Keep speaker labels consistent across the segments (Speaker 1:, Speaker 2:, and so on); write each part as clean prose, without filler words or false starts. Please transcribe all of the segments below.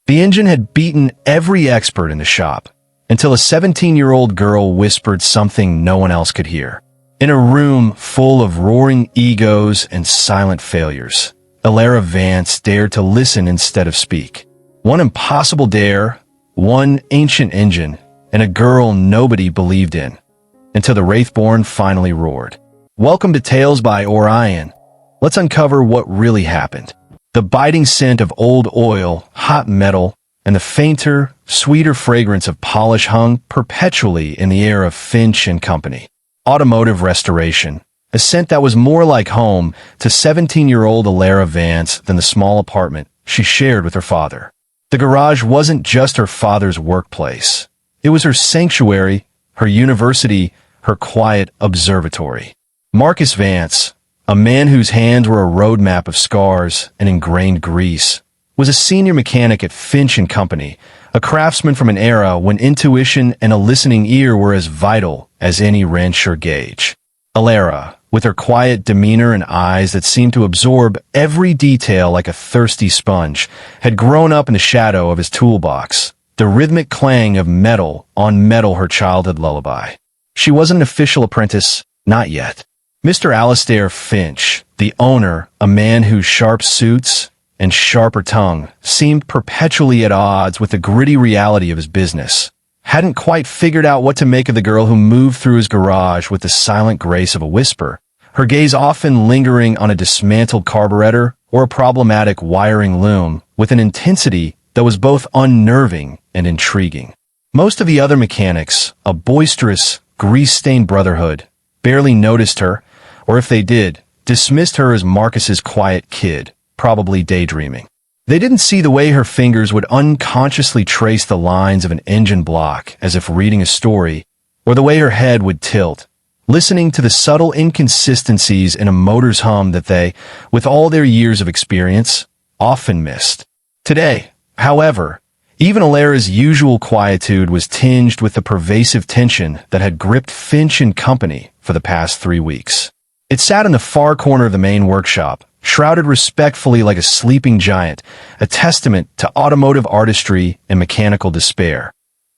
Speaker 1: The engine had beaten every expert in the shop, until a 17-year-old girl whispered something no one else could hear. In a room full of roaring egos and silent failures, Elara Vance dared to listen instead of speak. One impossible dare, one ancient engine, and a girl nobody believed in, until the Wraithborn finally roared. Welcome to Tales by Orion. Let's uncover what really happened. The biting scent of old oil, hot metal, and the fainter, sweeter fragrance of polish hung perpetually in the air of Finch and Company. Automotive restoration, a scent that was more like home to 17-year-old Elara Vance than the small apartment she shared with her father. The garage wasn't just her father's workplace. It was her sanctuary, her university, her quiet observatory. Marcus Vance, a man whose hands were a roadmap of scars and ingrained grease, was a senior mechanic at Finch and Company, a craftsman from an era when intuition and a listening ear were as vital as any wrench or gauge. Elara, with her quiet demeanor and eyes that seemed to absorb every detail like a thirsty sponge, had grown up in the shadow of his toolbox, the rhythmic clang of metal on metal her childhood lullaby. She wasn't an official apprentice, not yet. Mr. Alistair Finch, the owner, a man whose sharp suits and sharper tongue seemed perpetually at odds with the gritty reality of his business, hadn't quite figured out what to make of the girl who moved through his garage with the silent grace of a whisper, her gaze often lingering on a dismantled carburetor or a problematic wiring loom with an intensity that was both unnerving and intriguing. Most of the other mechanics, a boisterous, grease-stained brotherhood, barely noticed her, or if they did, dismissed her as Marcus's quiet kid, probably daydreaming. They didn't see the way her fingers would unconsciously trace the lines of an engine block as if reading a story, or the way her head would tilt, listening to the subtle inconsistencies in a motor's hum that they, with all their years of experience, often missed. Today, however, even Elara's usual quietude was tinged with the pervasive tension that had gripped Finch and Company for the past 3 weeks. It sat in the far corner of the main workshop, shrouded respectfully like a sleeping giant, a testament to automotive artistry and mechanical despair.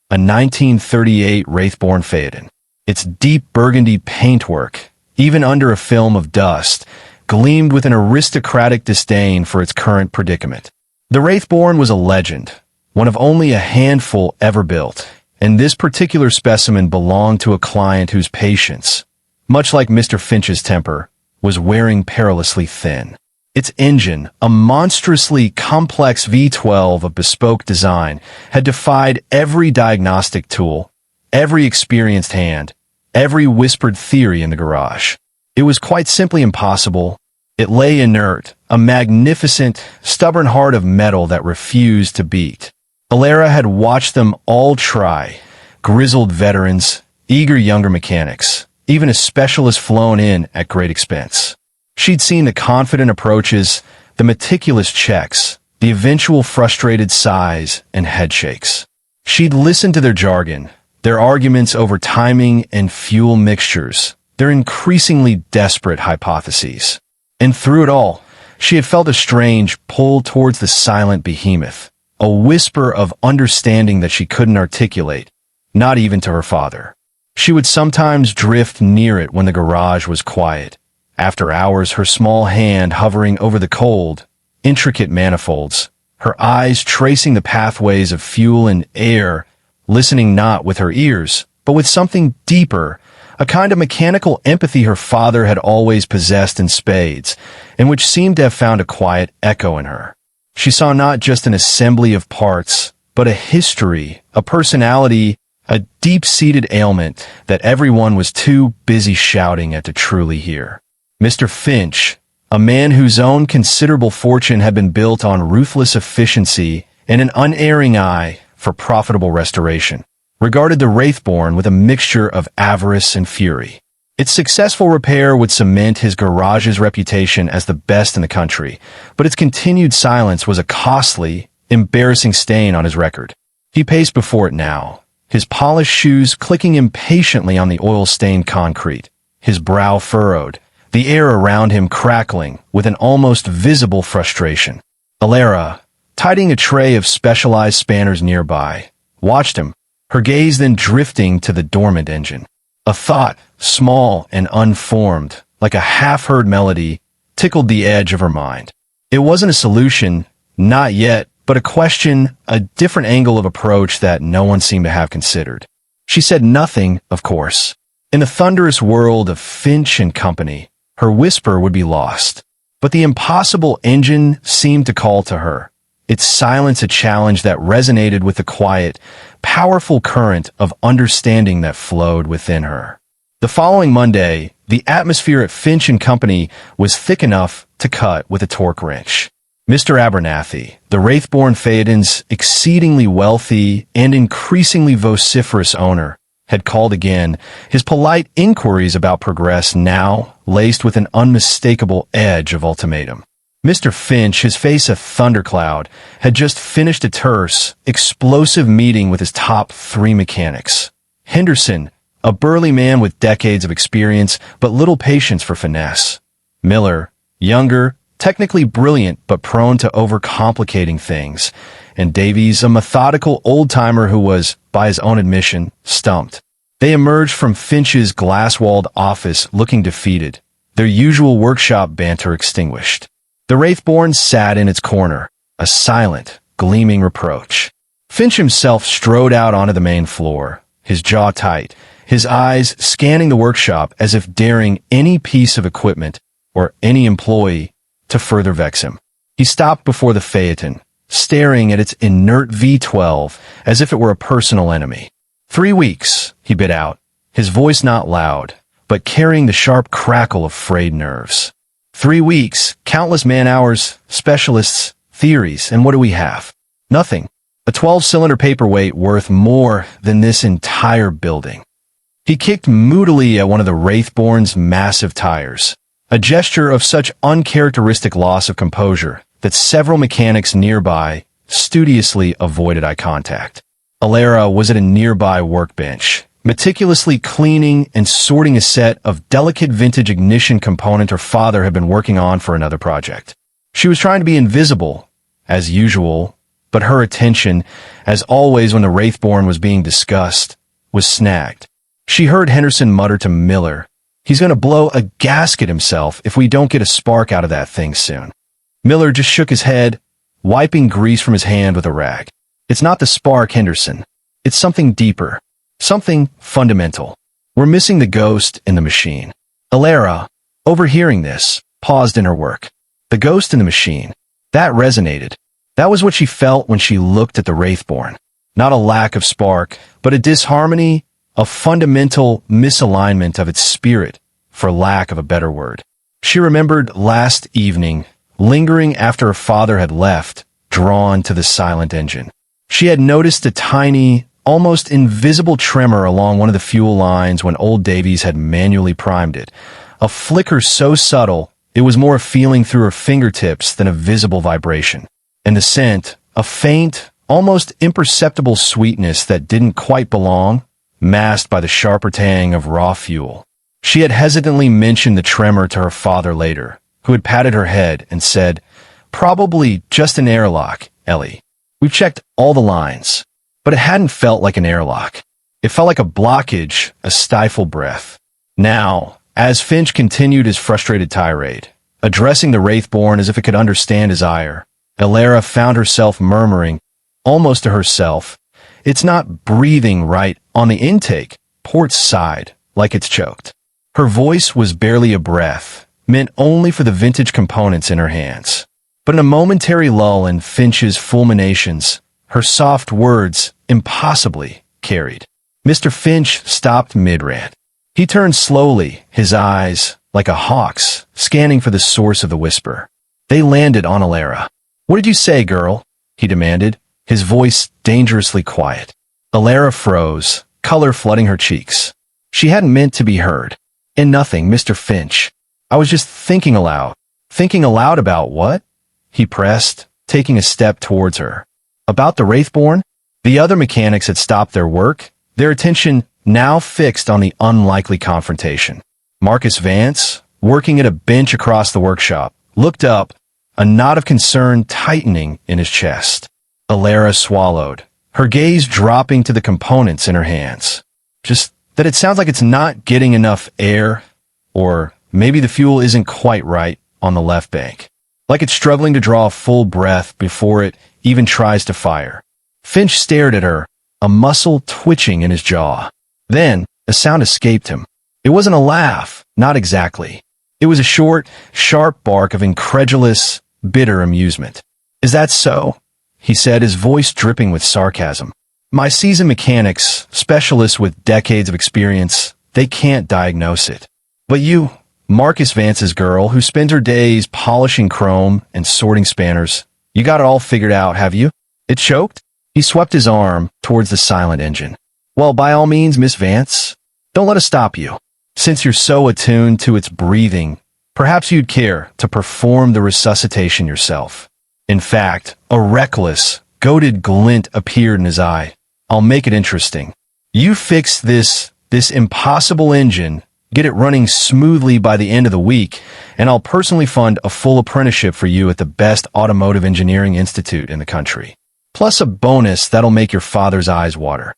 Speaker 1: A 1938 Wraithborn Phaeton. Its deep burgundy paintwork, even under a film of dust, gleamed with an aristocratic disdain for its current predicament. The Wraithborn was a legend, one of only a handful ever built, and this particular specimen belonged to a client whose patience, much like Mr. Finch's temper, was wearing perilously thin. Its engine, a monstrously complex V12 of bespoke design, had defied every diagnostic tool, every experienced hand, every whispered theory in the garage. It was quite simply impossible. It lay inert, a magnificent, stubborn heart of metal that refused to beat. Elara had watched them all try, grizzled veterans, eager younger mechanics, even a specialist flown in at great expense. She'd seen the confident approaches, the meticulous checks, the eventual frustrated sighs and headshakes. She'd listened to their jargon, their arguments over timing and fuel mixtures, their increasingly desperate hypotheses. And through it all, she had felt a strange pull towards the silent behemoth, a whisper of understanding that she couldn't articulate, not even to her father. She would sometimes drift near it when the garage was quiet, after hours her small hand hovering over the cold, intricate manifolds, her eyes tracing the pathways of fuel and air, listening not with her ears, but with something deeper, a kind of mechanical empathy her father had always possessed in spades, and which seemed to have found a quiet echo in her. She saw not just an assembly of parts, but a history, a personality, a deep-seated ailment that everyone was too busy shouting at to truly hear. Mr. Finch, a man whose own considerable fortune had been built on ruthless efficiency and an unerring eye for profitable restoration, regarded the Wraithborn with a mixture of avarice and fury. Its successful repair would cement his garage's reputation as the best in the country, but its continued silence was a costly, embarrassing stain on his record. He paced before it now, his polished shoes clicking impatiently on the oil-stained concrete, his brow furrowed, the air around him crackling with an almost visible frustration. Elara, tidying a tray of specialized spanners nearby, watched him, her gaze then drifting to the dormant engine. A thought, small and unformed, like a half-heard melody, tickled the edge of her mind. It wasn't a solution, not yet, but a question, a different angle of approach that no one seemed to have considered. She said nothing, of course. In the thunderous world of Finch and Company, her whisper would be lost. But the impossible engine seemed to call to her, its silence a challenge that resonated with the quiet, powerful current of understanding that flowed within her. The following Monday, the atmosphere at Finch and Company was thick enough to cut with a torque wrench. Mr. Abernathy, the Wraithborn Phaeton's exceedingly wealthy and increasingly vociferous owner, had called again, his polite inquiries about progress now laced with an unmistakable edge of ultimatum. Mr. Finch, his face a thundercloud, had just finished a terse, explosive meeting with his top 3 mechanics. Henderson, a burly man with decades of experience but little patience for finesse. Miller, younger, technically brilliant but prone to overcomplicating things. And Davies, a methodical old-timer who was, by his own admission, stumped. They emerged from Finch's glass-walled office looking defeated, their usual workshop banter extinguished. The Wraithborn sat in its corner, a silent, gleaming reproach. Finch himself strode out onto the main floor, his jaw tight, his eyes scanning the workshop as if daring any piece of equipment or any employee to further vex him. He stopped before the Phaeton, staring at its inert V-12 as if it were a personal enemy. 3 weeks, he bit out, his voice not loud, but carrying the sharp crackle of frayed nerves. 3 weeks, countless man-hours, specialists, theories, and what do we have? Nothing. A 12-cylinder paperweight worth more than this entire building. He kicked moodily at one of the Wraithborn's massive tires, a gesture of such uncharacteristic loss of composure that several mechanics nearby studiously avoided eye contact. Elara was at a nearby workbench, meticulously cleaning and sorting a set of delicate vintage ignition component her father had been working on for another project. She was trying to be invisible, as usual, but her attention, as always when the Wraithborn was being discussed, was snagged. She heard Henderson mutter to Miller, "He's going to blow a gasket himself if we don't get a spark out of that thing soon." Miller just shook his head, wiping grease from his hand with a rag. "It's not the spark, Henderson. It's something deeper. Something fundamental. We're missing the ghost in the machine." Elara, overhearing this, paused in her work. The ghost in the machine. That resonated. That was what she felt when she looked at the Wraithborn. Not a lack of spark, but a disharmony, a fundamental misalignment of its spirit, for lack of a better word. She remembered last evening, lingering after her father had left, drawn to the silent engine. She had noticed a tiny, almost invisible tremor along one of the fuel lines when old Davies had manually primed it. A flicker so subtle, it was more a feeling through her fingertips than a visible vibration. And the scent, a faint, almost imperceptible sweetness that didn't quite belong, masked by the sharper tang of raw fuel. She had hesitantly mentioned the tremor to her father later, who had patted her head and said, "Probably just an airlock, Ellie. We've checked all the lines." But it hadn't felt like an airlock. It felt like a blockage, a stifled breath. Now, as Finch continued his frustrated tirade, addressing the Wraithborn as if it could understand his ire, Elara found herself murmuring, almost to herself, "It's not breathing right on the intake, port side, like it's choked." Her voice was barely a breath, meant only for the vintage components in her hands. But in a momentary lull in Finch's fulminations, her soft words impossibly carried. Mr. Finch stopped mid-rant. He turned slowly, his eyes, like a hawk's, scanning for the source of the whisper. They landed on Elara. "What did you say, girl?" he demanded, his voice dangerously quiet. Elara froze, color flooding her cheeks. She hadn't meant to be heard. "And nothing, Mr. Finch. I was just thinking aloud." "Thinking aloud about what?" he pressed, taking a step towards her. "About the Wraithborn?" The other mechanics had stopped their work, their attention now fixed on the unlikely confrontation. Marcus Vance, working at a bench across the workshop, looked up, a knot of concern tightening in his chest. Elara swallowed, her gaze dropping to the components in her hands. Just that it sounds like it's not getting enough air, or maybe the fuel isn't quite right on the left bank. Like it's struggling to draw a full breath before it even tries to fire. Finch stared at her, a muscle twitching in his jaw. Then, a sound escaped him. It wasn't a laugh, not exactly. It was a short, sharp bark of incredulous, bitter amusement. "Is that so?" he said, his voice dripping with sarcasm. "My seasoned mechanics, specialists with decades of experience, they can't diagnose it. But you, Marcus Vance's girl, who spends her days polishing chrome and sorting spanners, you got it all figured out, have you?" It choked. He swept his arm towards the silent engine. "Well, by all means, Miss Vance, don't let us stop you. Since you're so attuned to its breathing, perhaps you'd care to perform the resuscitation yourself." In fact, a reckless, goated glint appeared in his eye. "I'll make it interesting. You fix this impossible engine, get it running smoothly by the end of the week, and I'll personally fund a full apprenticeship for you at the best automotive engineering institute in the country. Plus a bonus that'll make your father's eyes water."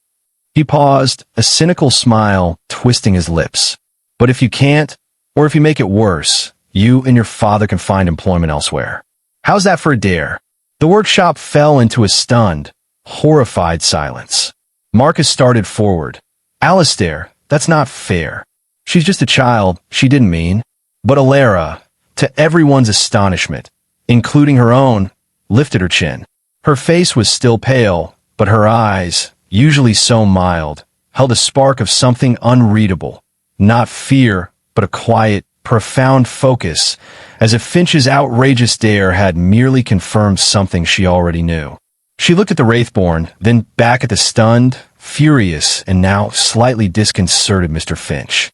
Speaker 1: He paused, a cynical smile twisting his lips. "But if you can't, or if you make it worse, you and your father can find employment elsewhere. How's that for a dare?" The workshop fell into a stunned, horrified silence. Marcus started forward. "Alistair, that's not fair. She's just a child, she didn't mean." But Elara, to everyone's astonishment, including her own, lifted her chin. Her face was still pale, but her eyes, usually so mild, held a spark of something unreadable. Not fear, but a quiet, profound focus, as if Finch's outrageous dare had merely confirmed something she already knew. She looked at the Wraithborn, then back at the stunned, furious, and now slightly disconcerted Mr. Finch.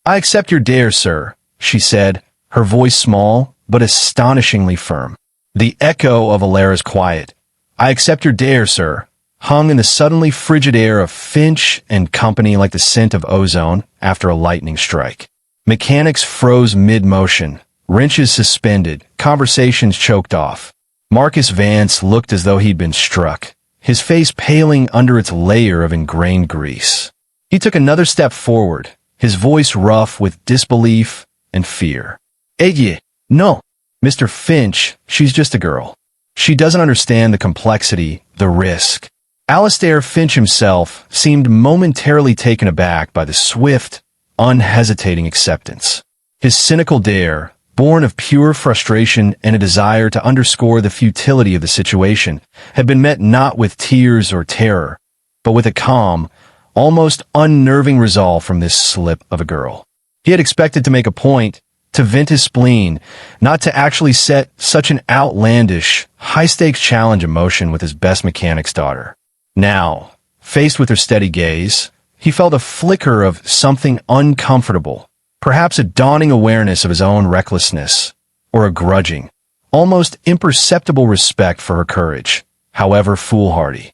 Speaker 1: "I accept your dare, sir," she said, her voice small, but astonishingly firm. The echo of Elara's quiet, "I accept your dare, sir," hung in the suddenly frigid air of Finch and company like the scent of ozone after a lightning strike. Mechanics froze mid-motion, wrenches suspended, conversations choked off. Marcus Vance looked as though he'd been struck, his face paling under its layer of ingrained grease. He took another step forward, his voice rough with disbelief and fear. "No, Mr. Finch, she's just a girl. She doesn't understand the complexity, the risk." Alistair Finch himself seemed momentarily taken aback by the swift, unhesitating acceptance. His cynical dare, born of pure frustration and a desire to underscore the futility of the situation, had been met not with tears or terror, but with a calm, almost unnerving resolve from this slip of a girl. He had expected to make a point, to vent his spleen, not to actually set such an outlandish, high-stakes challenge in motion with his best mechanic's daughter. Now, faced with her steady gaze, he felt a flicker of something uncomfortable, perhaps a dawning awareness of his own recklessness, or a grudging, almost imperceptible respect for her courage, however foolhardy.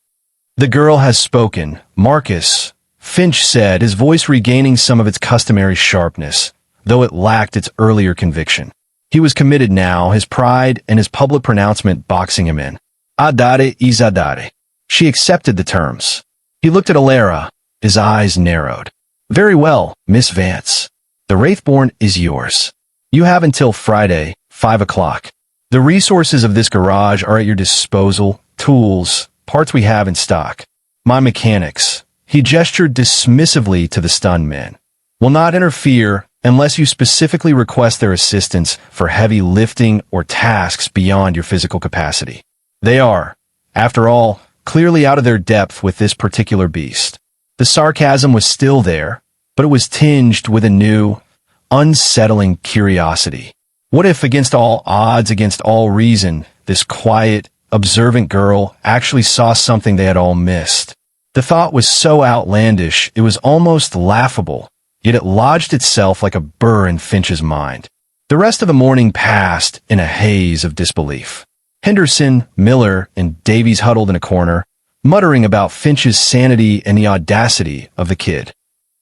Speaker 1: "The girl has spoken, Marcus," Finch said, his voice regaining some of its customary sharpness, though it lacked its earlier conviction. He was committed now, his pride and his public pronouncement boxing him in. "Adare is adare." She accepted the terms. He looked at Elara, his eyes narrowed. "Very well, Miss Vance. The Wraithborn is yours. You have until Friday, 5 o'clock. The resources of this garage are at your disposal, tools, parts we have in stock. My mechanics," he gestured dismissively to the stunned men, "will not interfere unless you specifically request their assistance for heavy lifting or tasks beyond your physical capacity. They are, after all, clearly out of their depth with this particular beast." The sarcasm was still there, but it was tinged with a new, unsettling curiosity. What if, against all odds, against all reason, this quiet, observant girl actually saw something they had all missed? The thought was so outlandish, it was almost laughable, yet it lodged itself like a burr in Finch's mind. The rest of the morning passed in a haze of disbelief. Henderson, Miller, and Davies huddled in a corner, muttering about Finch's sanity and the audacity of the kid.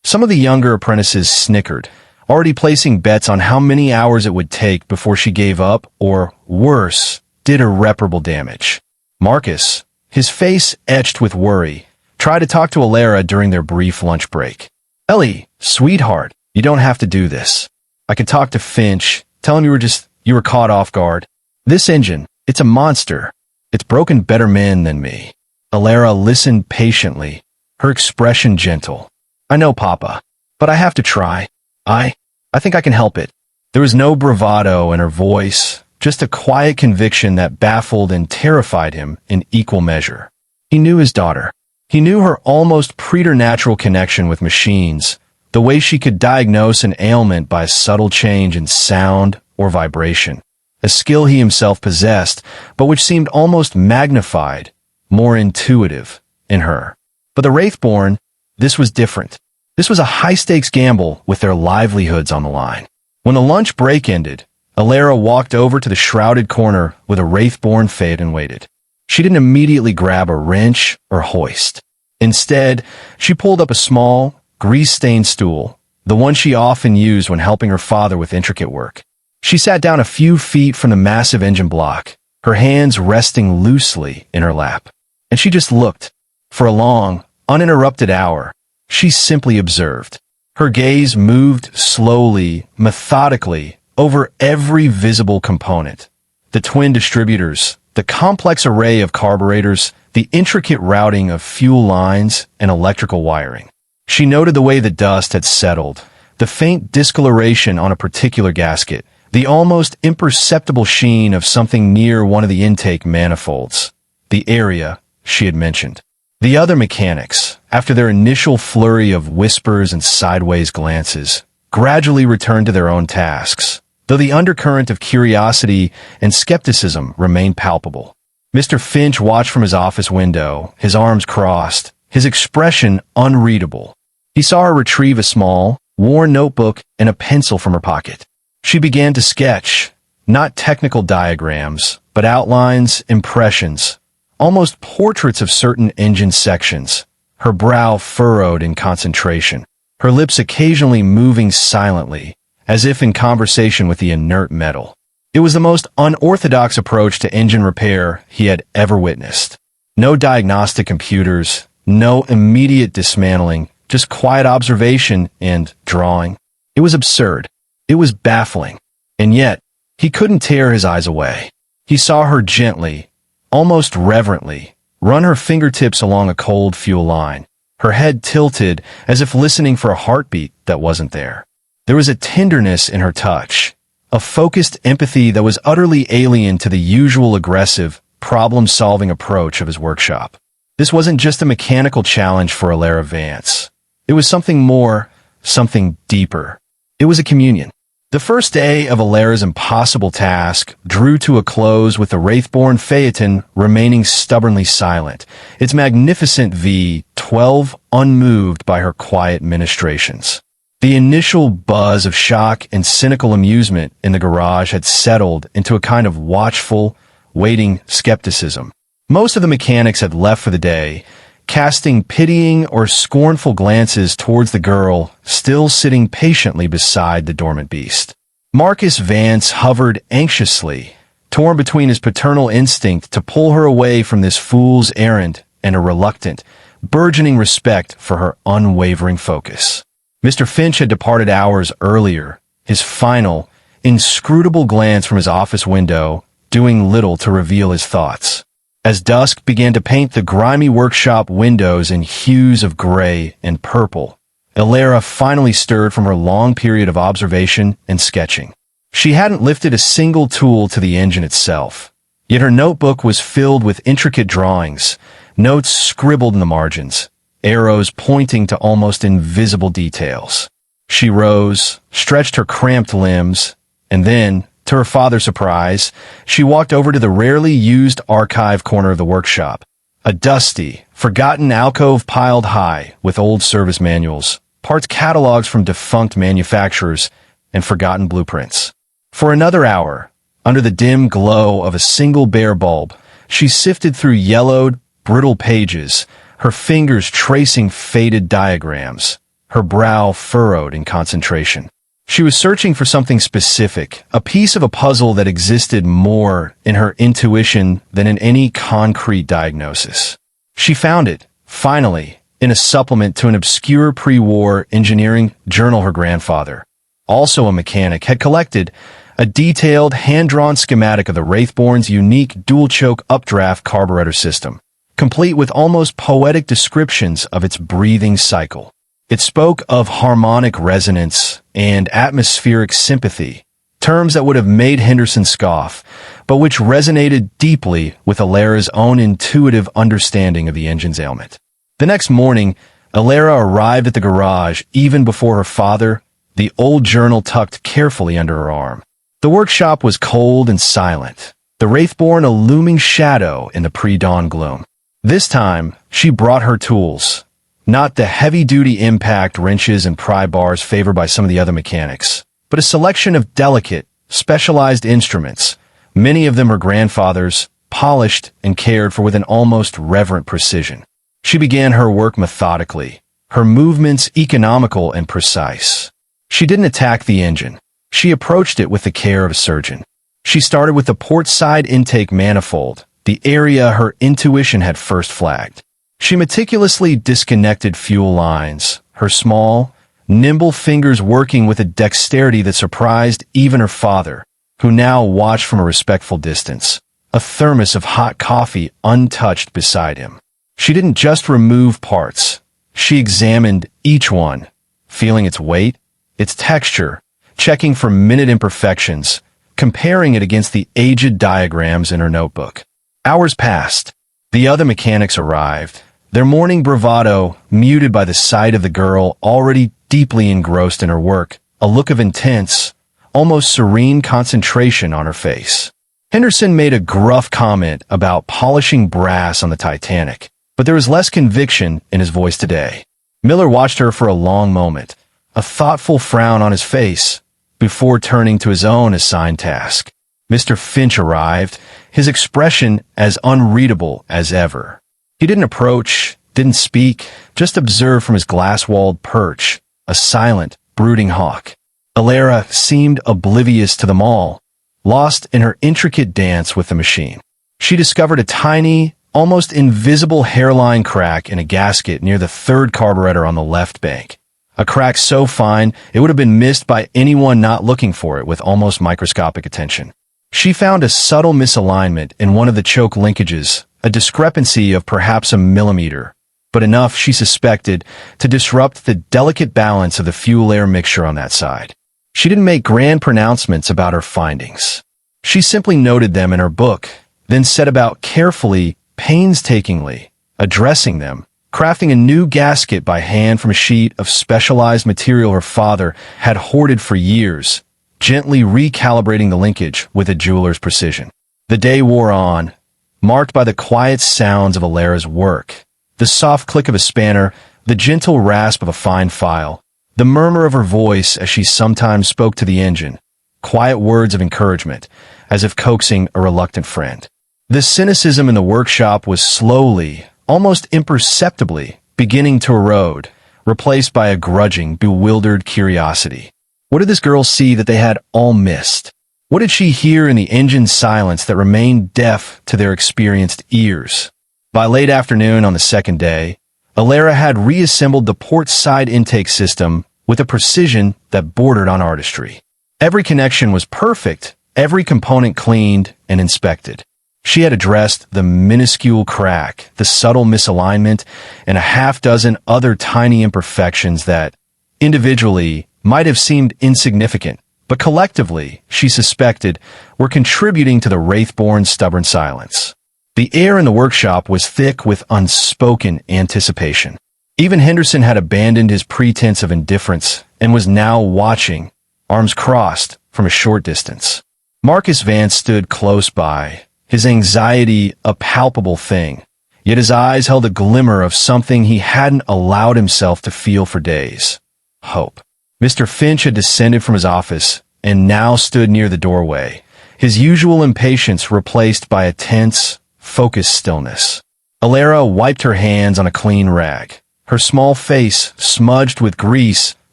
Speaker 1: Some of the younger apprentices snickered, already placing bets on how many hours it would take before she gave up or, worse, did irreparable damage. Marcus, his face etched with worry, tried to talk to Elara during their brief lunch break. "Ellie, sweetheart, you don't have to do this. I can talk to Finch, tell him you were caught off guard. This engine, it's a monster. It's broken better men than me." Elara listened patiently, her expression gentle. "I know, Papa, but I have to try. I think I can help it." There was no bravado in her voice, just a quiet conviction that baffled and terrified him in equal measure. He knew his daughter. He knew her almost preternatural connection with machines, the way she could diagnose an ailment by a subtle change in sound or vibration, a skill he himself possessed, but which seemed almost magnified, more intuitive, in her. But the Wraithborn, this was different. This was a high-stakes gamble with their livelihoods on the line. When the lunch break ended, Elara walked over to the shrouded corner with a Wraithborn fade and waited. She didn't immediately grab a wrench or hoist. Instead, she pulled up a small, grease-stained stool, the one she often used when helping her father with intricate work. She sat down a few feet from the massive engine block, her hands resting loosely in her lap. And she just looked. For a long, uninterrupted hour, she simply observed. Her gaze moved slowly, methodically, over every visible component. The twin distributors, the complex array of carburetors, the intricate routing of fuel lines and electrical wiring. She noted the way the dust had settled, the faint discoloration on a particular gasket, the almost imperceptible sheen of something near one of the intake manifolds, the area she had mentioned. The other mechanics, after their initial flurry of whispers and sideways glances, gradually returned to their own tasks, though the undercurrent of curiosity and skepticism remained palpable. Mr. Finch watched from his office window, his arms crossed, his expression unreadable. He saw her retrieve a small, worn notebook and a pencil from her pocket. She began to sketch, not technical diagrams, but outlines, impressions, almost portraits of certain engine sections, her brow furrowed in concentration, her lips occasionally moving silently, as if in conversation with the inert metal. It was the most unorthodox approach to engine repair he had ever witnessed. No diagnostic computers, no immediate dismantling, just quiet observation and drawing. It was absurd. It was baffling. And yet, he couldn't tear his eyes away. He saw her gently, almost reverently, run her fingertips along a cold fuel line, her head tilted as if listening for a heartbeat that wasn't there. There was a tenderness in her touch, a focused empathy that was utterly alien to the usual aggressive, problem-solving approach of his workshop. This wasn't just a mechanical challenge for Elara Vance. It was something more, something deeper. It was a communion. The first day of Elara's impossible task drew to a close with the Wraithborn Phaeton remaining stubbornly silent, its magnificent V12 unmoved by her quiet ministrations. The initial buzz of shock and cynical amusement in the garage had settled into a kind of watchful, waiting skepticism. Most of the mechanics had left for the day, casting pitying or scornful glances towards the girl still sitting patiently beside the dormant beast. Marcus Vance hovered anxiously, torn between his paternal instinct to pull her away from this fool's errand and a reluctant, burgeoning respect for her unwavering focus. Mr. Finch had departed hours earlier, his final, inscrutable glance from his office window doing little to reveal his thoughts. As dusk began to paint the grimy workshop windows in hues of gray and purple, Elara finally stirred from her long period of observation and sketching. She hadn't lifted a single tool to the engine itself, yet her notebook was filled with intricate drawings, notes scribbled in the margins, arrows pointing to almost invisible details. She rose, stretched her cramped limbs, and then, to her father's surprise, she walked over to the rarely used archive corner of the workshop, a dusty, forgotten alcove piled high with old service manuals, parts catalogs from defunct manufacturers, and forgotten blueprints. For another hour, under the dim glow of a single bare bulb, she sifted through yellowed, brittle pages, her fingers tracing faded diagrams, her brow furrowed in concentration. She was searching for something specific, a piece of a puzzle that existed more in her intuition than in any concrete diagnosis. She found it, finally, in a supplement to an obscure pre-war engineering journal her grandfather, also a mechanic, had collected, a detailed, hand-drawn schematic of the Wraithborn's unique dual-choke updraft carburetor system, complete with almost poetic descriptions of its breathing cycle. It spoke of harmonic resonance and atmospheric sympathy, terms that would have made Henderson scoff, but which resonated deeply with Elara's own intuitive understanding of the engine's ailment. The next morning, Elara arrived at the garage even before her father, the old journal tucked carefully under her arm. The workshop was cold and silent, the Wraithborn a looming shadow in the pre-dawn gloom. This time, she brought her tools, not the heavy-duty impact wrenches and pry bars favored by some of the other mechanics, but a selection of delicate, specialized instruments, many of them her grandfather's, polished and cared for with an almost reverent precision. She began her work methodically, her movements economical and precise. She didn't attack the engine. She approached it with the care of a surgeon. She started with the port side intake manifold, the area her intuition had first flagged. She meticulously disconnected fuel lines, her small, nimble fingers working with a dexterity that surprised even her father, who now watched from a respectful distance, a thermos of hot coffee untouched beside him. She didn't just remove parts. She examined each one, feeling its weight, its texture, checking for minute imperfections, comparing it against the aged diagrams in her notebook. Hours passed. The other mechanics arrived, their morning bravado muted by the sight of the girl already deeply engrossed in her work, a look of intense, almost serene concentration on her face. Henderson made a gruff comment about polishing brass on the Titanic, but there was less conviction in his voice today. Miller watched her for a long moment, a thoughtful frown on his face, before turning to his own assigned task. Mr. Finch arrived, his expression as unreadable as ever. He didn't approach, didn't speak, just observed from his glass-walled perch, a silent, brooding hawk. Elara seemed oblivious to them all, lost in her intricate dance with the machine. She discovered a tiny, almost invisible hairline crack in a gasket near the third carburetor on the left bank. A crack so fine it would have been missed by anyone not looking for it with almost microscopic attention. She found a subtle misalignment in one of the choke linkages, a discrepancy of perhaps a millimeter, but enough, she suspected, to disrupt the delicate balance of the fuel-air mixture on that side. She didn't make grand pronouncements about her findings. She simply noted them in her book, then set about carefully, painstakingly, addressing them, crafting a new gasket by hand from a sheet of specialized material her father had hoarded for years, gently recalibrating the linkage with a jeweler's precision. The day wore on, marked by the quiet sounds of Elara's work, the soft click of a spanner, the gentle rasp of a fine file, the murmur of her voice as she sometimes spoke to the engine, quiet words of encouragement, as if coaxing a reluctant friend. The cynicism in the workshop was slowly, almost imperceptibly, beginning to erode, replaced by a grudging, bewildered curiosity. What did this girl see that they had all missed? What did she hear in the engine's silence that remained deaf to their experienced ears? By late afternoon on the second day, Elara had reassembled the port side intake system with a precision that bordered on artistry. Every connection was perfect, every component cleaned and inspected. She had addressed the minuscule crack, the subtle misalignment, and a half-dozen other tiny imperfections that, individually, might have seemed insignificant, but collectively, she suspected, were contributing to the Wraithborn's stubborn silence. The air in the workshop was thick with unspoken anticipation. Even Henderson had abandoned his pretense of indifference and was now watching, arms crossed, from a short distance. Marcus Vance stood close by, his anxiety a palpable thing, yet his eyes held a glimmer of something he hadn't allowed himself to feel for days: hope. Mr. Finch had descended from his office and now stood near the doorway, his usual impatience replaced by a tense, focused stillness. Elara wiped her hands on a clean rag, her small face smudged with grease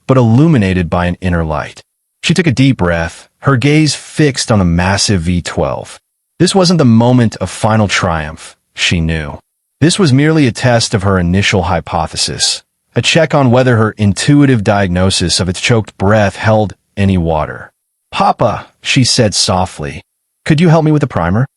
Speaker 1: but illuminated by an inner light. She took a deep breath, her gaze fixed on the massive V12. This wasn't the moment of final triumph, she knew. This was merely a test of her initial hypothesis, a check on whether her intuitive diagnosis of its choked breath held any water. "Papa," she said softly, "could you help me with the primer?"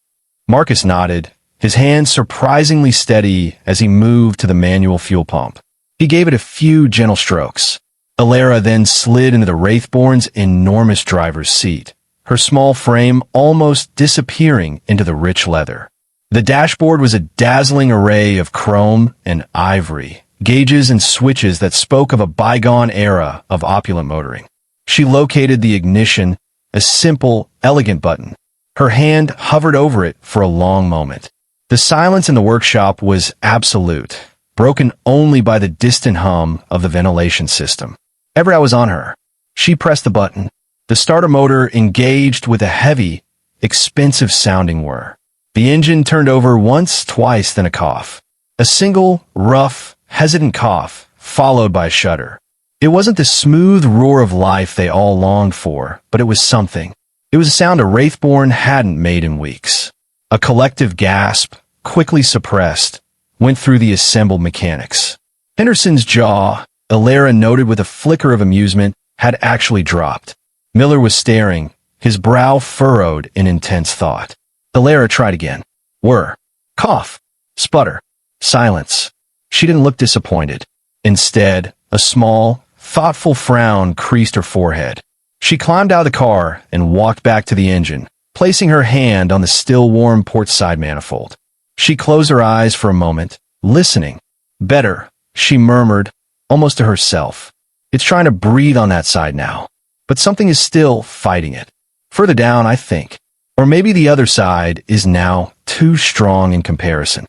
Speaker 1: Marcus nodded, his hand surprisingly steady as he moved to the manual fuel pump. He gave it a few gentle strokes. Elara then slid into the Wraithborn's enormous driver's seat, her small frame almost disappearing into the rich leather. The dashboard was a dazzling array of chrome and ivory, gauges and switches that spoke of a bygone era of opulent motoring. She located the ignition, a simple, elegant button. Her hand hovered over it for a long moment. The silence in the workshop was absolute, broken only by the distant hum of the ventilation system. Every eye was on her. She pressed the button. The starter motor engaged with a heavy, expensive-sounding whir. The engine turned over once, twice, then a cough. A single, rough, hesitant cough, followed by a shudder. It wasn't the smooth roar of life they all longed for, but it was something. It was a sound a Wraithborn hadn't made in weeks. A collective gasp, quickly suppressed, went through the assembled mechanics. Henderson's jaw, Elara noted with a flicker of amusement, had actually dropped. Miller was staring, his brow furrowed in intense thought. Elara tried again. Whir. Cough. Sputter. Silence. She didn't look disappointed. Instead, a small, thoughtful frown creased her forehead. She climbed out of the car and walked back to the engine, placing her hand on the still-warm port side manifold. She closed her eyes for a moment, listening. Better, she murmured, almost to herself. It's trying to breathe on that side now. But something is still fighting it. Further down, I think. Or maybe the other side is now too strong in comparison.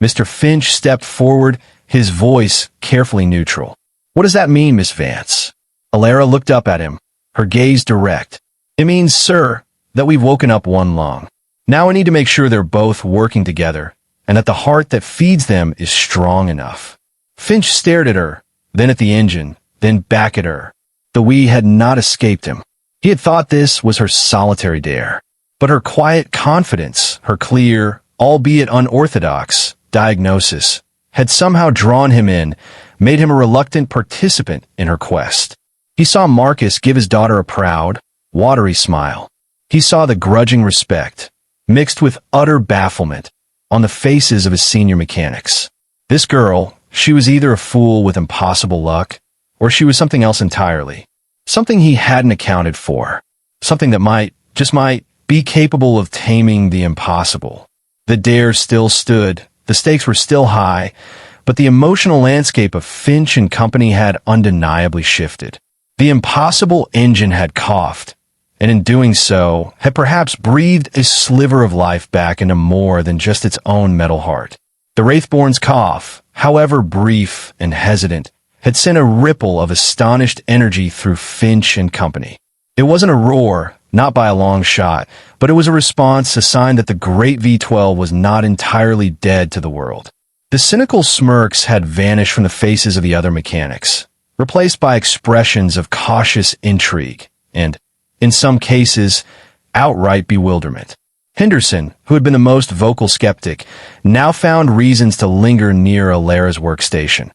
Speaker 1: Mr. Finch stepped forward, his voice carefully neutral. What does that mean, Miss Vance? Elara looked up at him, her gaze direct. It means, sir, that we've woken up one long. Now we need to make sure they're both working together, and that the heart that feeds them is strong enough. Finch stared at her, then at the engine, then back at her. The we had not escaped him. He had thought this was her solitary dare. But her quiet confidence, her clear, albeit unorthodox, diagnosis, had somehow drawn him in, made him a reluctant participant in her quest. He saw Marcus give his daughter a proud, watery smile. He saw the grudging respect, mixed with utter bafflement, on the faces of his senior mechanics. This girl, she was either a fool with impossible luck, or she was something else entirely. Something he hadn't accounted for. Something that might, just might, be capable of taming the impossible. The dare still stood, the stakes were still high, but the emotional landscape of Finch and company had undeniably shifted. The impossible engine had coughed, and in doing so, had perhaps breathed a sliver of life back into more than just its own metal heart. The Wraithborn's cough, however brief and hesitant, had sent a ripple of astonished energy through Finch and company. It wasn't a roar, not by a long shot, but it was a response, a sign that the great V12 was not entirely dead to the world. The cynical smirks had vanished from the faces of the other mechanics, replaced by expressions of cautious intrigue and, in some cases, outright bewilderment. Henderson, who had been the most vocal skeptic, now found reasons to linger near Elara's workstation,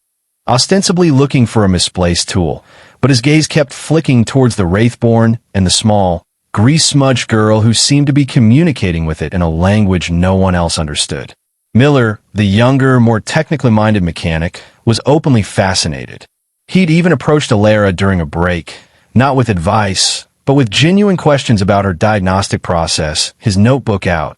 Speaker 1: ostensibly looking for a misplaced tool, but his gaze kept flicking towards the Wraithborn and the small, grease-smudged girl who seemed to be communicating with it in a language no one else understood. Miller, the younger, more technically minded mechanic, was openly fascinated. He'd even approached Elara during a break, not with advice, but with genuine questions about her diagnostic process, his notebook out,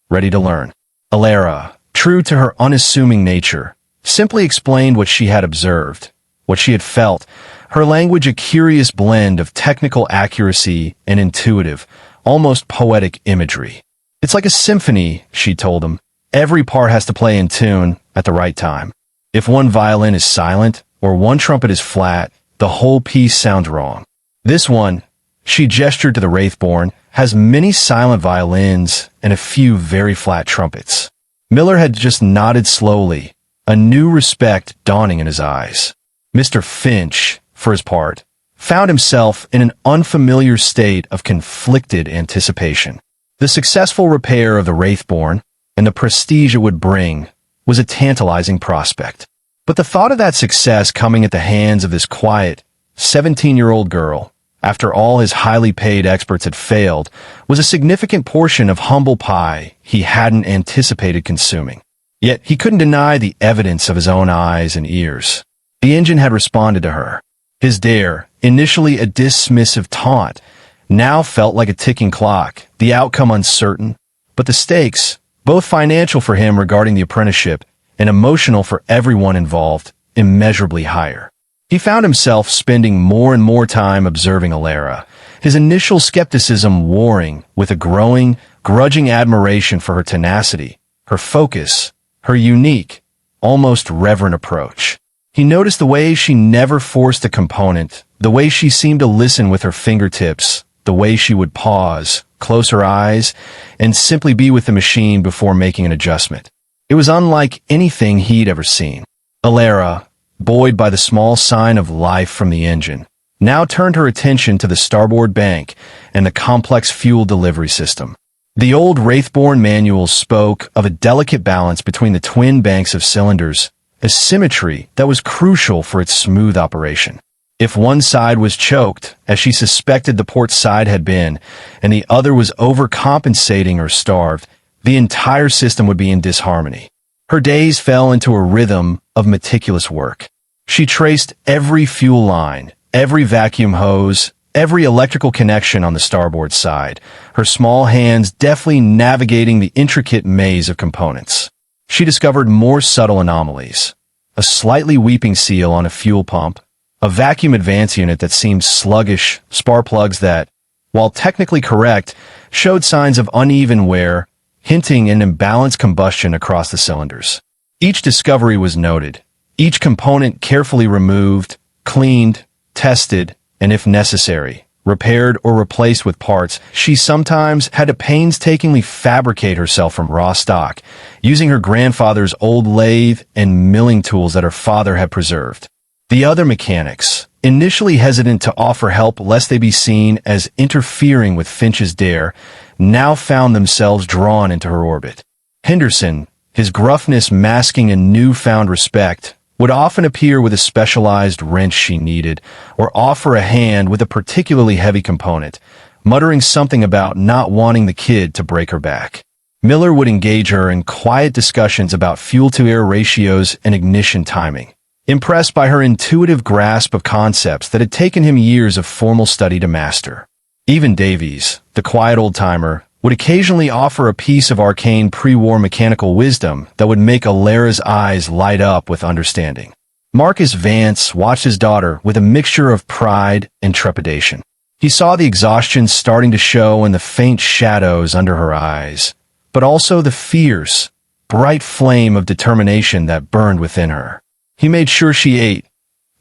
Speaker 1: ready to learn. Elara, true to her unassuming nature, simply explained what she had observed, what she had felt, her language a curious blend of technical accuracy and intuitive, almost poetic imagery. It's like a symphony, she told him. Every part has to play in tune at the right time. If one violin is silent or one trumpet is flat, the whole piece sounds wrong. This one, she gestured to the Wraithborn, has many silent violins and a few very flat trumpets. Miller had just nodded slowly, a new respect dawning in his eyes. Mr. Finch, for his part, found himself in an unfamiliar state of conflicted anticipation. The successful repair of the Wraithborn and the prestige it would bring was a tantalizing prospect. But the thought of that success coming at the hands of this quiet, 17-year-old girl, after all his highly paid experts had failed, was a significant portion of humble pie he hadn't anticipated consuming. Yet he couldn't deny the evidence of his own eyes and ears. The engine had responded to her. His dare, initially a dismissive taunt, now felt like a ticking clock, the outcome uncertain, but the stakes, both financial for him regarding the apprenticeship and emotional for everyone involved, immeasurably higher. He found himself spending more and more time observing Elara, his initial skepticism warring with a growing, grudging admiration for her tenacity, her focus, her unique, almost reverent approach. He noticed the way she never forced a component, the way she seemed to listen with her fingertips, the way she would pause, close her eyes, and simply be with the machine before making an adjustment. It was unlike anything he'd ever seen. Elara, buoyed by the small sign of life from the engine, now turned her attention to the starboard bank and the complex fuel delivery system. The old Wraithborn manuals spoke of a delicate balance between the twin banks of cylinders, a symmetry that was crucial for its smooth operation. If one side was choked, as she suspected the port side had been, and the other was overcompensating or starved, the entire system would be in disharmony. Her days fell into a rhythm of meticulous work. She traced every fuel line, every vacuum hose, every electrical connection on the starboard side, her small hands deftly navigating the intricate maze of components. She discovered more subtle anomalies. A slightly weeping seal on a fuel pump, a vacuum advance unit that seemed sluggish, spark plugs that, while technically correct, showed signs of uneven wear, hinting an imbalanced combustion across the cylinders. Each discovery was noted, each component carefully removed, cleaned, tested, and if necessary, repaired or replaced with parts she sometimes had to painstakingly fabricate herself from raw stock, using her grandfather's old lathe and milling tools that her father had preserved. The other mechanics, initially hesitant to offer help lest they be seen as interfering with Finch's dare, now found themselves drawn into her orbit. Henderson, his gruffness masking a newfound respect, would often appear with a specialized wrench she needed, or offer a hand with a particularly heavy component, muttering something about not wanting the kid to break her back. Miller would engage her in quiet discussions about fuel-to-air ratios and ignition timing, impressed by her intuitive grasp of concepts that had taken him years of formal study to master. Even Davies, the quiet old-timer, would occasionally offer a piece of arcane pre-war mechanical wisdom that would make Elara's eyes light up with understanding. Marcus Vance watched his daughter with a mixture of pride and trepidation. He saw the exhaustion starting to show in the faint shadows under her eyes, but also the fierce, bright flame of determination that burned within her. He made sure she ate,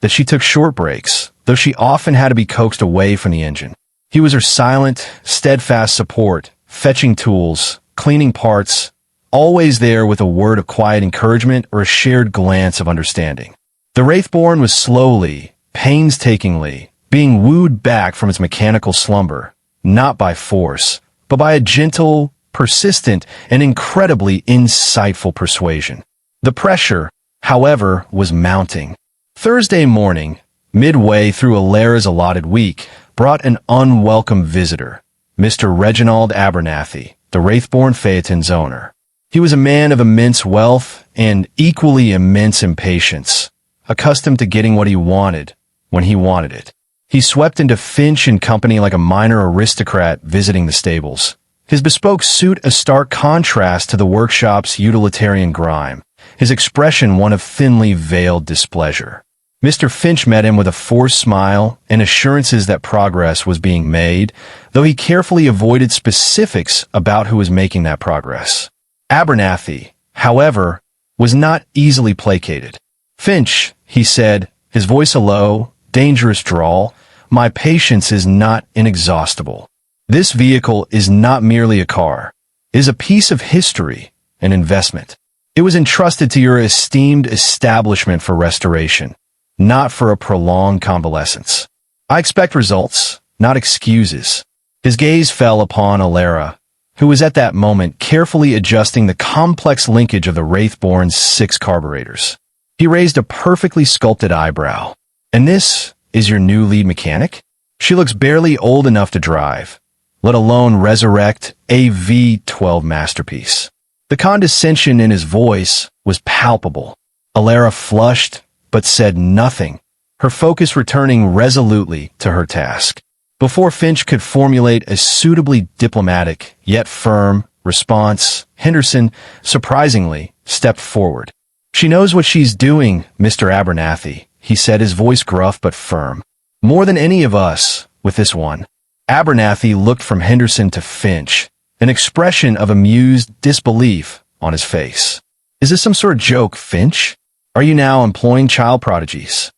Speaker 1: that she took short breaks, though she often had to be coaxed away from the engine. He was her silent, steadfast support, fetching tools, cleaning parts, always there with a word of quiet encouragement or a shared glance of understanding. The Wraithborn was slowly, painstakingly, being wooed back from its mechanical slumber, not by force, but by a gentle, persistent, and incredibly insightful persuasion. The pressure, however, was mounting. Thursday morning, midway through Elara's allotted week, brought an unwelcome visitor, Mr. Reginald Abernathy, the Wraithborn Phaeton's owner. He was a man of immense wealth and equally immense impatience, accustomed to getting what he wanted when he wanted it. He swept into Finch and Company like a minor aristocrat visiting the stables, his bespoke suit a stark contrast to the workshop's utilitarian grime, his expression one of thinly veiled displeasure. Mr. Finch met him with a forced smile and assurances that progress was being made, though he carefully avoided specifics about who was making that progress. Abernathy, however, was not easily placated. "Finch," he said, his voice a low, dangerous drawl, "my patience is not inexhaustible. This vehicle is not merely a car. It is a piece of history, an investment. It was entrusted to your esteemed establishment for restoration, not for a prolonged convalescence. I expect results, not excuses. His gaze fell upon Elara, who was at that moment carefully adjusting the complex linkage of the Wraithborn's 6 carburetors. He raised a perfectly sculpted eyebrow. And this is your new lead mechanic? She looks barely old enough to drive, let alone resurrect a V12 masterpiece. The condescension in his voice was palpable. Elara flushed, but said nothing, her focus returning resolutely to her task. Before Finch could formulate a suitably diplomatic, yet firm, response, Henderson, surprisingly, stepped forward. "She knows what she's doing, Mr. Abernathy," he said, his voice gruff but firm. "More than any of us, with this one." Abernathy looked from Henderson to Finch, an expression of amused disbelief on his face. "Is this some sort of joke, Finch? Are you now employing child prodigies?"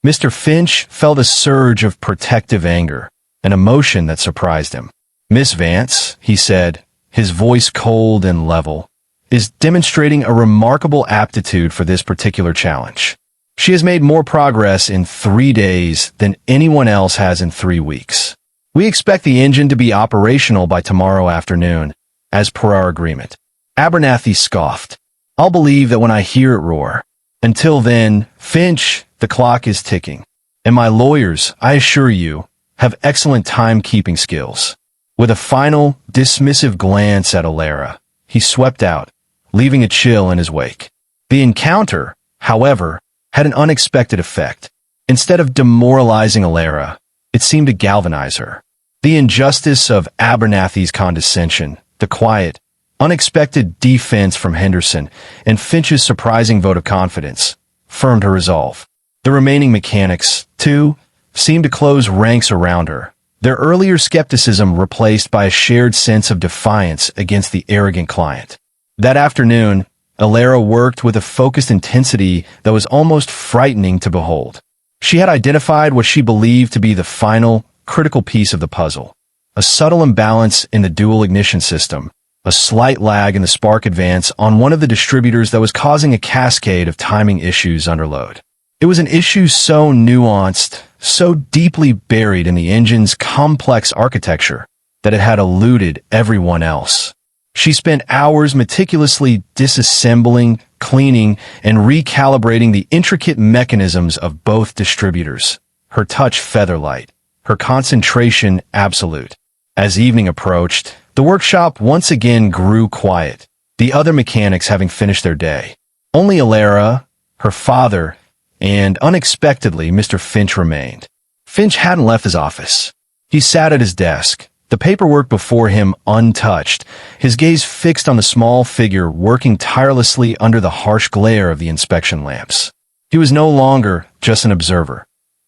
Speaker 1: Mr. Finch felt a surge of protective anger, an emotion that surprised him. "Miss Vance," he said, his voice cold and level, "is demonstrating a remarkable aptitude for this particular challenge. She has made more progress in 3 days than anyone else has in 3 weeks. We expect the engine to be operational by tomorrow afternoon, as per our agreement." Abernathy scoffed. "I'll believe that when I hear it roar. Until then, Finch, the clock is ticking. And my lawyers, I assure you, have excellent timekeeping skills." With a final, dismissive glance at Elara, he swept out, leaving a chill in his wake. The encounter, however, had an unexpected effect. Instead of demoralizing Elara, it seemed to galvanize her. The injustice of Abernathy's condescension, the quiet, unexpected defense from Henderson, and Finch's surprising vote of confidence firmed her resolve. The remaining mechanics, too, seemed to close ranks around her, their earlier skepticism replaced by a shared sense of defiance against the arrogant client. That afternoon, Elara worked with a focused intensity that was almost frightening to behold. She had identified what she believed to be the final, critical piece of the puzzle: a subtle imbalance in the dual ignition system, a slight lag in the spark advance on one of the distributors that was causing a cascade of timing issues under load. It was an issue so nuanced, so deeply buried in the engine's complex architecture, that it had eluded everyone else. She spent hours meticulously disassembling, cleaning, and recalibrating the intricate mechanisms of both distributors, her touch featherlight, her concentration absolute. As evening approached, the workshop once again grew quiet, the other mechanics having finished their day. Only Elara, her father, and unexpectedly Mr. Finch remained. Finch hadn't left his office. He sat at his desk, the paperwork before him untouched, his gaze fixed on the small figure working tirelessly under the harsh glare of the inspection lamps. He was no longer just an observer.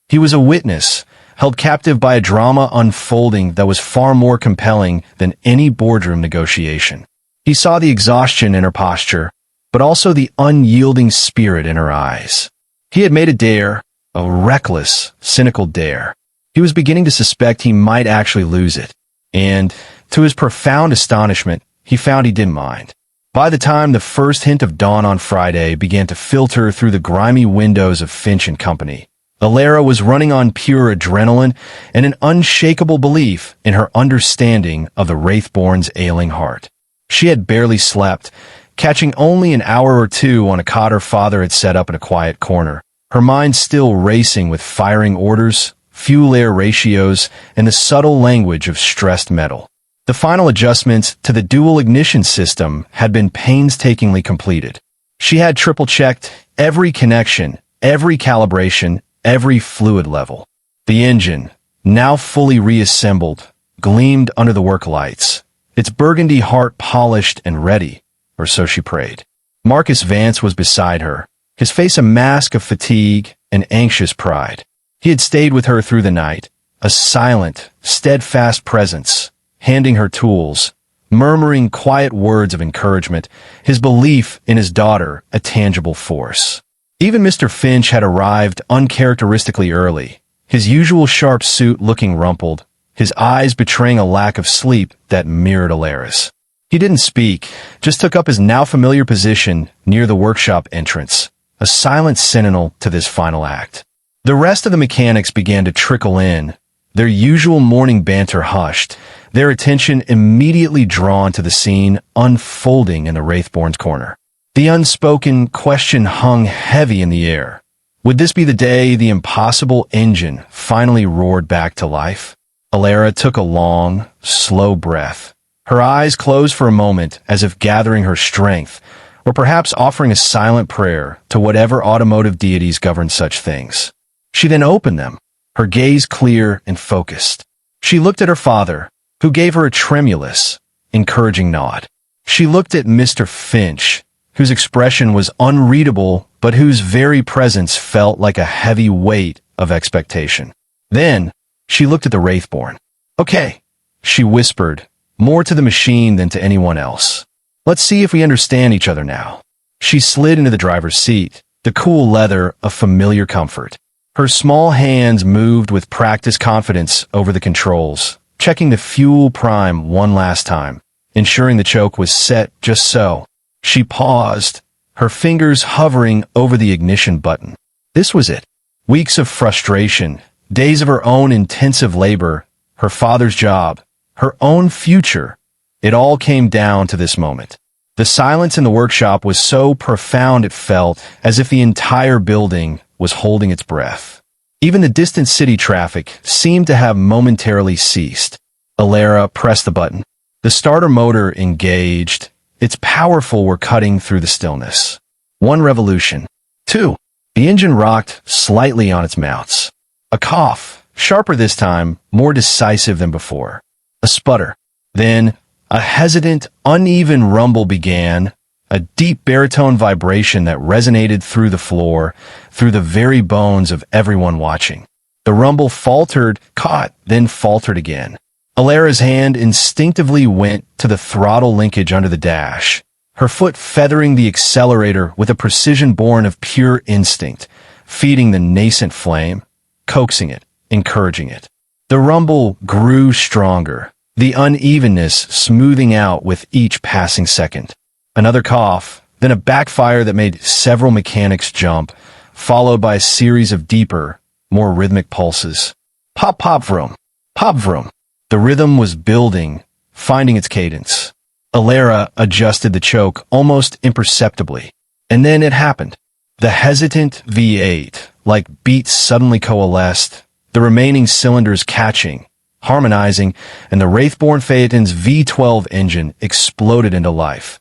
Speaker 1: He was a witness, held captive by a drama unfolding that was far more compelling than any boardroom negotiation. He saw the exhaustion in her posture, but also the unyielding spirit in her eyes. He had made a dare, a reckless, cynical dare. He was beginning to suspect he might actually lose it. And, to his profound astonishment, he found he didn't mind. By the time the first hint of dawn on Friday began to filter through the grimy windows of Finch and Company, Elara was running on pure adrenaline and an unshakable belief in her understanding of the Wraithborn's ailing heart. She had barely slept, catching only an hour or two on a cot her father had set up in a quiet corner, her mind still racing with firing orders, fuel air ratios, and the subtle language of stressed metal. The final adjustments to the dual ignition system had been painstakingly completed. She had triple-checked every connection, every calibration, every fluid level. The engine, now fully reassembled, gleamed under the work lights, its burgundy heart polished and ready, or so she prayed. Marcus Vance was beside her, his face a mask of fatigue and anxious pride. He had stayed with her through the night, a silent, steadfast presence, handing her tools, murmuring quiet words of encouragement, his belief in his daughter a tangible force. Even Mr. Finch had arrived uncharacteristically early, his usual sharp suit looking rumpled, his eyes betraying a lack of sleep that mirrored Elara's. He didn't speak, just took up his now familiar position near the workshop entrance, a silent sentinel to this final act. The rest of the mechanics began to trickle in, their usual morning banter hushed, their attention immediately drawn to the scene unfolding in the Wraithborn's corner. The unspoken question hung heavy in the air. Would this be the day the impossible engine finally roared back to life? Elara took a long, slow breath. Her eyes closed for a moment as if gathering her strength, or perhaps offering a silent prayer to whatever automotive deities govern such things. She then opened them, her gaze clear and focused. She looked at her father, who gave her a tremulous, encouraging nod. She looked at Mr. Finch, whose expression was unreadable but whose very presence felt like a heavy weight of expectation. Then, she looked at the Wraithborn. "Okay," she whispered, more to the machine than to anyone else. "Let's see if we understand each other now." She slid into the driver's seat, the cool leather a familiar comfort. Her small hands moved with practiced confidence over the controls, checking the fuel prime one last time, ensuring the choke was set just so. She paused, her fingers hovering over the ignition button. This was it. Weeks of frustration, days of her own intensive labor, her father's job, her own future. It all came down to this moment. The silence in the workshop was so profound it felt as if the entire building was holding its breath. Even the distant city traffic seemed to have momentarily ceased. Elara pressed the button. The starter motor engaged. Its powerful were cutting through the stillness. 1 revolution. 2. The engine rocked slightly on its mounts. A cough, sharper this time, more decisive than before. A sputter. Then, a hesitant, uneven rumble began, a deep baritone vibration that resonated through the floor, through the very bones of everyone watching. The rumble faltered, caught, then faltered again. Elara's hand instinctively went to the throttle linkage under the dash, her foot feathering the accelerator with a precision born of pure instinct, feeding the nascent flame, coaxing it, encouraging it. The rumble grew stronger, the unevenness smoothing out with each passing second. Another cough, then a backfire that made several mechanics jump, followed by a series of deeper, more rhythmic pulses. Pop, pop, vroom. Pop, vroom. The rhythm was building, finding its cadence. Elara adjusted the choke almost imperceptibly. And then it happened. The hesitant V8, like beats suddenly coalesced, the remaining cylinders catching, harmonizing, and the Wraithborn Phaeton's V12 engine exploded into life.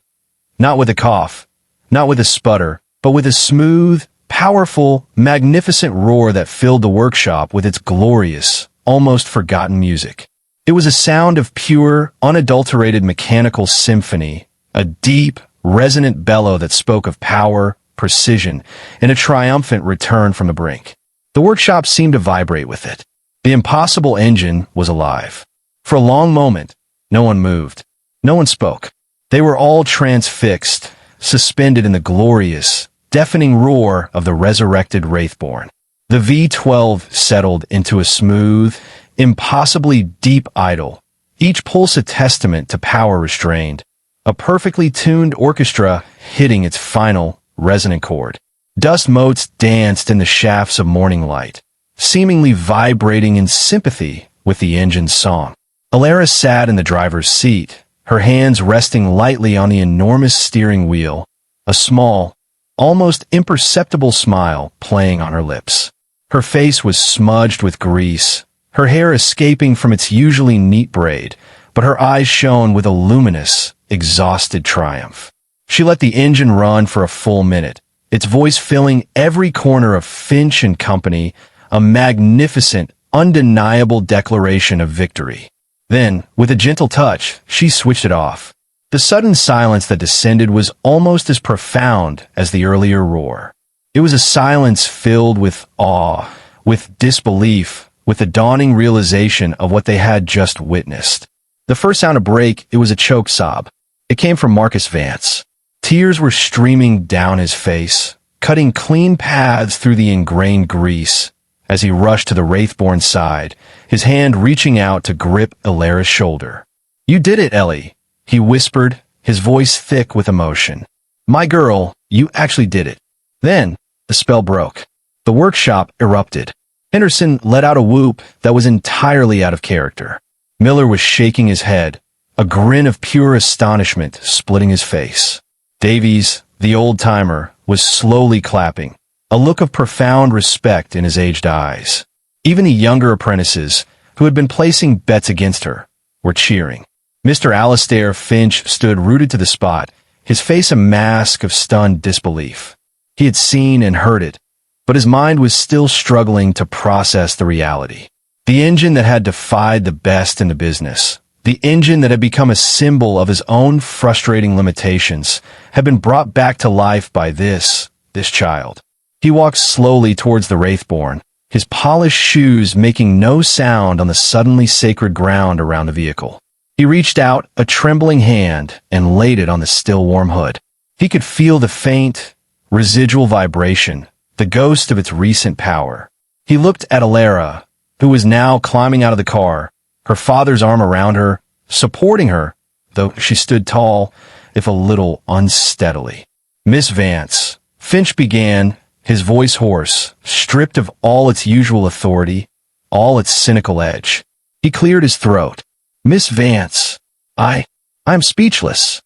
Speaker 1: Not with a cough, not with a sputter, but with a smooth, powerful, magnificent roar that filled the workshop with its glorious, almost forgotten music. It was a sound of pure, unadulterated mechanical symphony, a deep, resonant bellow that spoke of power, precision, and a triumphant return from the brink. The workshop seemed to vibrate with it. The impossible engine was alive. For a long moment, no one moved. No one spoke. They were all transfixed, suspended in the glorious, deafening roar of the resurrected Wraithborn. The V12 settled into a smooth, impossibly deep idle, each pulse a testament to power restrained, a perfectly tuned orchestra hitting its final, resonant chord. Dust motes danced in the shafts of morning light, seemingly vibrating in sympathy with the engine's song. Elara sat in the driver's seat, her hands resting lightly on the enormous steering wheel, a small, almost imperceptible smile playing on her lips. Her face was smudged with grease, her hair escaping from its usually neat braid, but her eyes shone with a luminous, exhausted triumph. She let the engine run for a full minute, its voice filling every corner of Finch and Company, a magnificent, undeniable declaration of victory. Then, with a gentle touch, she switched it off. The sudden silence that descended was almost as profound as the earlier roar. It was a silence filled with awe, with disbelief, with the dawning realization of what they had just witnessed. The first sound to break, it was a choke sob. It came from Marcus Vance. Tears were streaming down his face, cutting clean paths through the ingrained grease, as he rushed to the Wraithborn's side, his hand reaching out to grip Elara's shoulder. "You did it, Ellie," he whispered, his voice thick with emotion. "My girl, you actually did it." Then, the spell broke. The workshop erupted. Henderson let out a whoop that was entirely out of character. Miller was shaking his head, a grin of pure astonishment splitting his face. Davies, the old-timer, was slowly clapping, a look of profound respect in his aged eyes. Even the younger apprentices, who had been placing bets against her, were cheering. Mr. Alastair Finch stood rooted to the spot, his face a mask of stunned disbelief. He had seen and heard it, but his mind was still struggling to process the reality. The engine that had defied the best in the business, the engine that had become a symbol of his own frustrating limitations, had been brought back to life by this child. He walked slowly towards the Wraithborn, his polished shoes making no sound on the suddenly sacred ground around the vehicle. He reached out a trembling hand and laid it on the still warm hood. He could feel the faint, residual vibration, the ghost of its recent power. He looked at Elara, who was now climbing out of the car, her father's arm around her, supporting her, though she stood tall, if a little unsteadily. "Miss Vance," Finch began, his voice hoarse, stripped of all its usual authority, all its cynical edge. He cleared his throat. "Miss Vance, I'm speechless."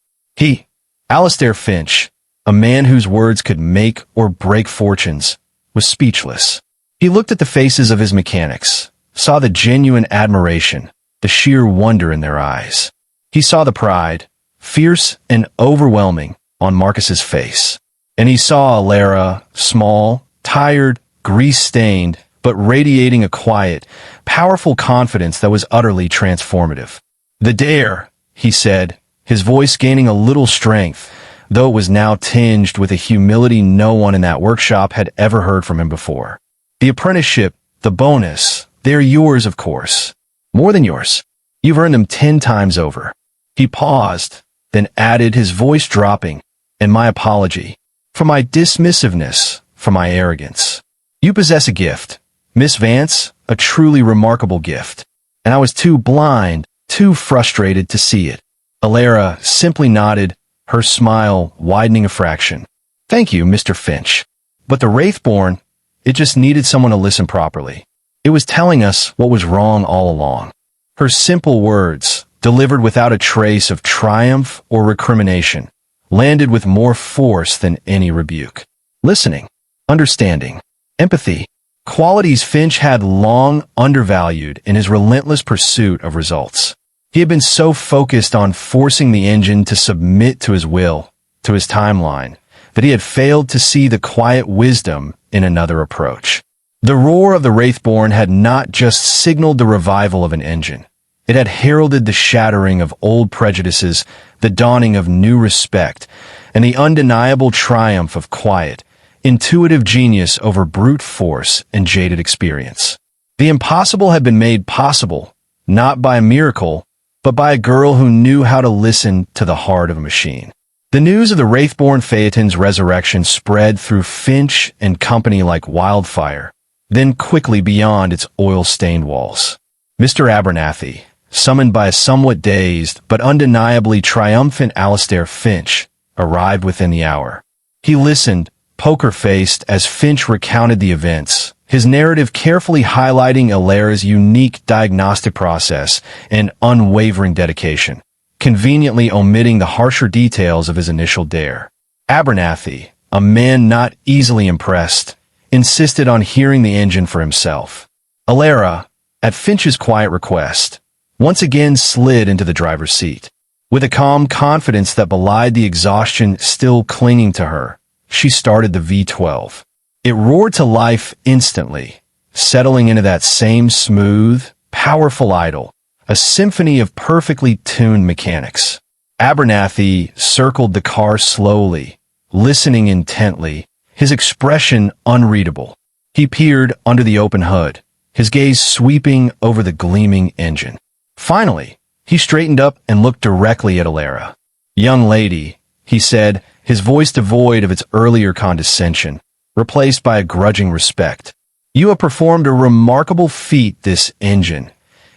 Speaker 1: Alastair Finch, a man whose words could make or break fortunes, was speechless. He looked at the faces of his mechanics, saw the genuine admiration, the sheer wonder in their eyes. He saw the pride, fierce and overwhelming, on Marcus's face. And he saw Elara, small, tired, grease-stained, but radiating a quiet, powerful confidence that was utterly transformative. "The dare," he said, his voice gaining a little strength, though it was now tinged with a humility no one in that workshop had ever heard from him before. "The apprenticeship, the bonus, they're yours, of course. More than yours. You've earned them 10 times over." He paused, then added, his voice dropping, "And my apology. For my dismissiveness, for my arrogance. You possess a gift, Miss Vance, a truly remarkable gift. And I was too blind, too frustrated to see it." Elara simply nodded, her smile widening a fraction. "Thank you, Mr. Finch. But the Wraithborn, it just needed someone to listen properly. It was telling us what was wrong all along." Her simple words, delivered without a trace of triumph or recrimination, landed with more force than any rebuke. Listening, understanding, empathy, qualities Finch had long undervalued in his relentless pursuit of results. He had been so focused on forcing the engine to submit to his will, to his timeline, that he had failed to see the quiet wisdom in another approach. The roar of the Wraithborn had not just signaled the revival of an engine. It had heralded the shattering of old prejudices, the dawning of new respect, and the undeniable triumph of quiet, intuitive genius over brute force and jaded experience. The impossible had been made possible, not by a miracle, but by a girl who knew how to listen to the heart of a machine. The news of the Wraithborn Phaeton's resurrection spread through Finch and company like wildfire, then quickly beyond its oil-stained walls. Mr. Abernathy, summoned by a somewhat dazed but undeniably triumphant Alastair Finch, arrived within the hour. He listened, poker-faced, as Finch recounted the events, his narrative carefully highlighting Elara's unique diagnostic process and unwavering dedication, conveniently omitting the harsher details of his initial dare. Abernathy, a man not easily impressed, insisted on hearing the engine for himself. Elara, at Finch's quiet request, once again slid into the driver's seat. With a calm confidence that belied the exhaustion still clinging to her, she started the V12. It roared to life instantly, settling into that same smooth, powerful idle, a symphony of perfectly tuned mechanics. Abernathy circled the car slowly, listening intently, his expression unreadable. He peered under the open hood, his gaze sweeping over the gleaming engine. Finally, he straightened up and looked directly at Elara. "Young lady," he said, his voice devoid of its earlier condescension, replaced by a grudging respect. "You have performed a remarkable feat, this engine.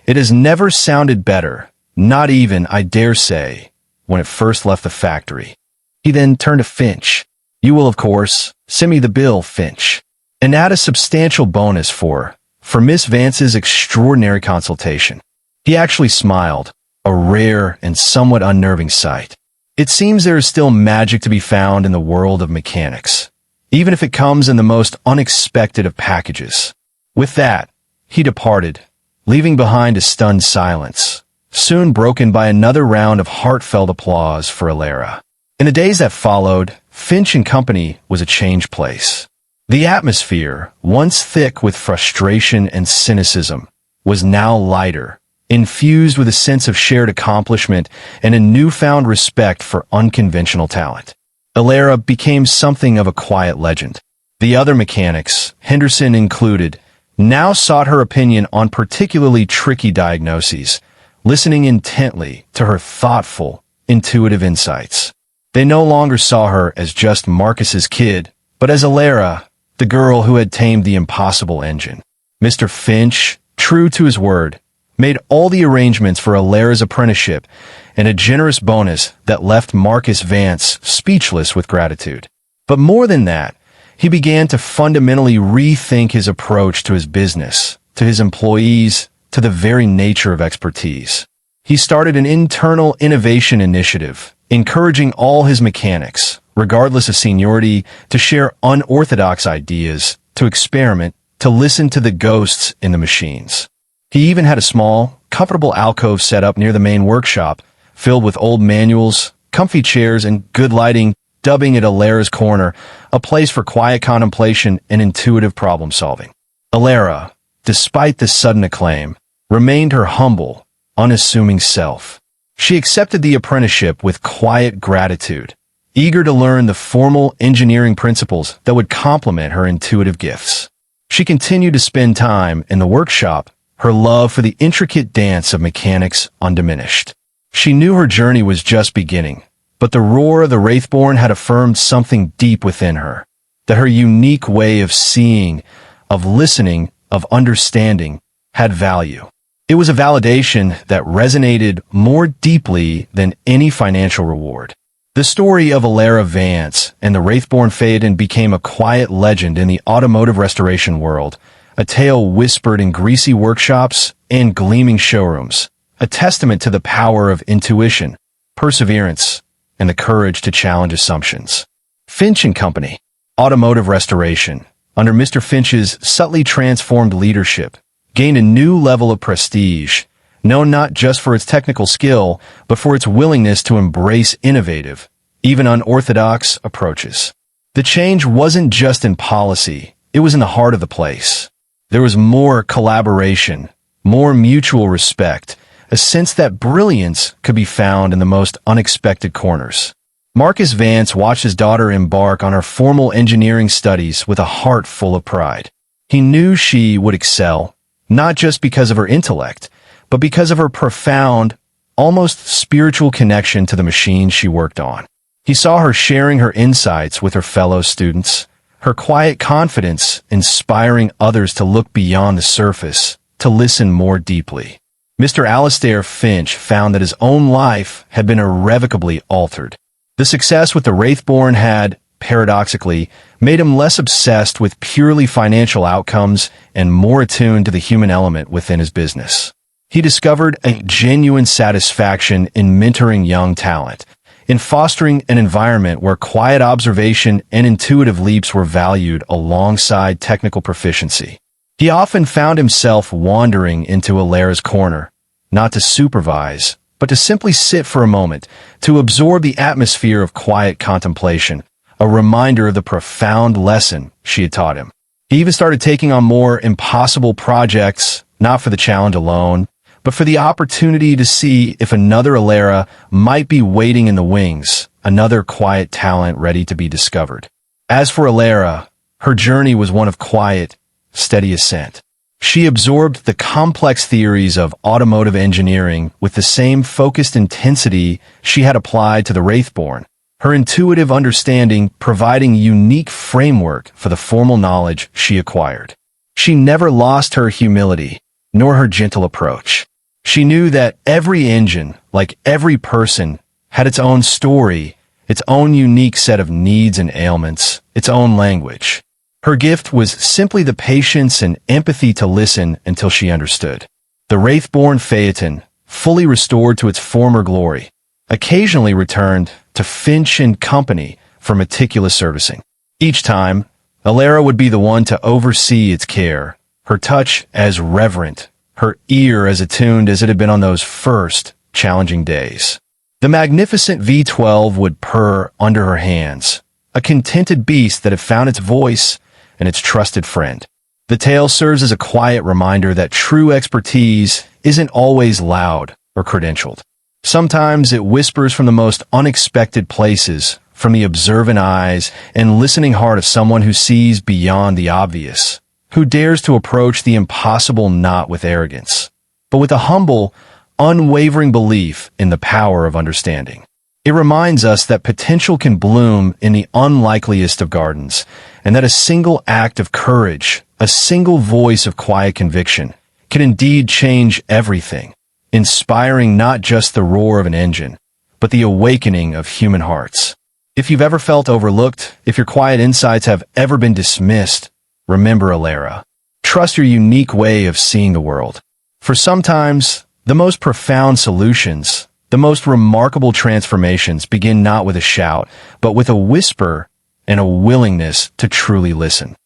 Speaker 1: It has never sounded better, not even, I dare say, when it first left the factory." He then turned to Finch. "You will, of course, send me the bill, Finch." and add a substantial bonus for Miss Vance's extraordinary consultation. He actually smiled, a rare and somewhat unnerving sight. It seems there is still magic to be found in the world of mechanics, even if it comes in the most unexpected of packages. With that, he departed, leaving behind a stunned silence, soon broken by another round of heartfelt applause for Elara. In the days that followed, Finch and Company was a changed place. The atmosphere, once thick with frustration and cynicism, was now lighter, infused with a sense of shared accomplishment and a newfound respect for unconventional talent. Elara became something of a quiet legend. The other mechanics, Henderson included, now sought her opinion on particularly tricky diagnoses, listening intently to her thoughtful, intuitive insights. They no longer saw her as just Marcus's kid, but as Elara, the girl who had tamed the impossible engine. Mr. Finch, true to his word, made all the arrangements for Elara's apprenticeship and a generous bonus that left Marcus Vance speechless with gratitude. But more than that, he began to fundamentally rethink his approach to his business, to his employees, to the very nature of expertise. He started an internal innovation initiative, encouraging all his mechanics, regardless of seniority, to share unorthodox ideas, to experiment, to listen to the ghosts in the machines. He even had a small, comfortable alcove set up near the main workshop, filled with old manuals, comfy chairs, and good lighting, dubbing it Elara's Corner, a place for quiet contemplation and intuitive problem-solving. Elara, despite this sudden acclaim, remained her humble, unassuming self. She accepted the apprenticeship with quiet gratitude, eager to learn the formal engineering principles that would complement her intuitive gifts. She continued to spend time in the workshop, her love for the intricate dance of mechanics undiminished. She knew her journey was just beginning, but the roar of the Wraithborn had affirmed something deep within her, that her unique way of seeing, of listening, of understanding, had value. It was a validation that resonated more deeply than any financial reward. The story of Elara Vance and the Wraithborn Phaeton became a quiet legend in the automotive restoration world, a tale whispered in greasy workshops and gleaming showrooms, a testament to the power of intuition, perseverance, and the courage to challenge assumptions. Finch and Company, automotive restoration, under Mr. Finch's subtly transformed leadership, gained a new level of prestige, known not just for its technical skill, but for its willingness to embrace innovative, even unorthodox approaches. The change wasn't just in policy, it was in the heart of the place. There was more collaboration, more mutual respect, a sense that brilliance could be found in the most unexpected corners. Marcus Vance watched his daughter embark on her formal engineering studies with a heart full of pride. He knew she would excel, not just because of her intellect, but because of her profound, almost spiritual connection to the machines she worked on. He saw her sharing her insights with her fellow students, her quiet confidence inspiring others to look beyond the surface, to listen more deeply. Mr. Alistair Finch found that his own life had been irrevocably altered. The success with the Wraithborn had, paradoxically, made him less obsessed with purely financial outcomes and more attuned to the human element within his business. He discovered a genuine satisfaction in mentoring young talent, in fostering an environment where quiet observation and intuitive leaps were valued alongside technical proficiency. He often found himself wandering into Elara's Corner, not to supervise, but to simply sit for a moment, to absorb the atmosphere of quiet contemplation, a reminder of the profound lesson she had taught him. He even started taking on more impossible projects, not for the challenge alone, but for the opportunity to see if another Elara might be waiting in the wings, another quiet talent ready to be discovered. As for Elara, her journey was one of quiet, steady ascent. She absorbed the complex theories of automotive engineering with the same focused intensity she had applied to the Wraithborn, her intuitive understanding providing a unique framework for the formal knowledge she acquired. She never lost her humility, nor her gentle approach. She knew that every engine, like every person, had its own story, its own unique set of needs and ailments, its own language. Her gift was simply the patience and empathy to listen until she understood. The Wraithborn Phaeton, fully restored to its former glory, occasionally returned to Finch and Company for meticulous servicing. Each time, Elara would be the one to oversee its care, her touch as reverent, her ear as attuned as it had been on those first, challenging days. The magnificent V12 would purr under her hands, a contented beast that had found its voice and its trusted friend. The tale serves as a quiet reminder that true expertise isn't always loud or credentialed. Sometimes it whispers from the most unexpected places, from the observant eyes and listening heart of someone who sees beyond the obvious, who dares to approach the impossible not with arrogance, but with a humble, unwavering belief in the power of understanding. It reminds us that potential can bloom in the unlikeliest of gardens, and that a single act of courage, a single voice of quiet conviction, can indeed change everything, inspiring not just the roar of an engine, but the awakening of human hearts. If you've ever felt overlooked, if your quiet insights have ever been dismissed, remember Elara. Trust your unique way of seeing the world. For sometimes, the most profound solutions, the most remarkable transformations begin not with a shout, but with a whisper and a willingness to truly listen.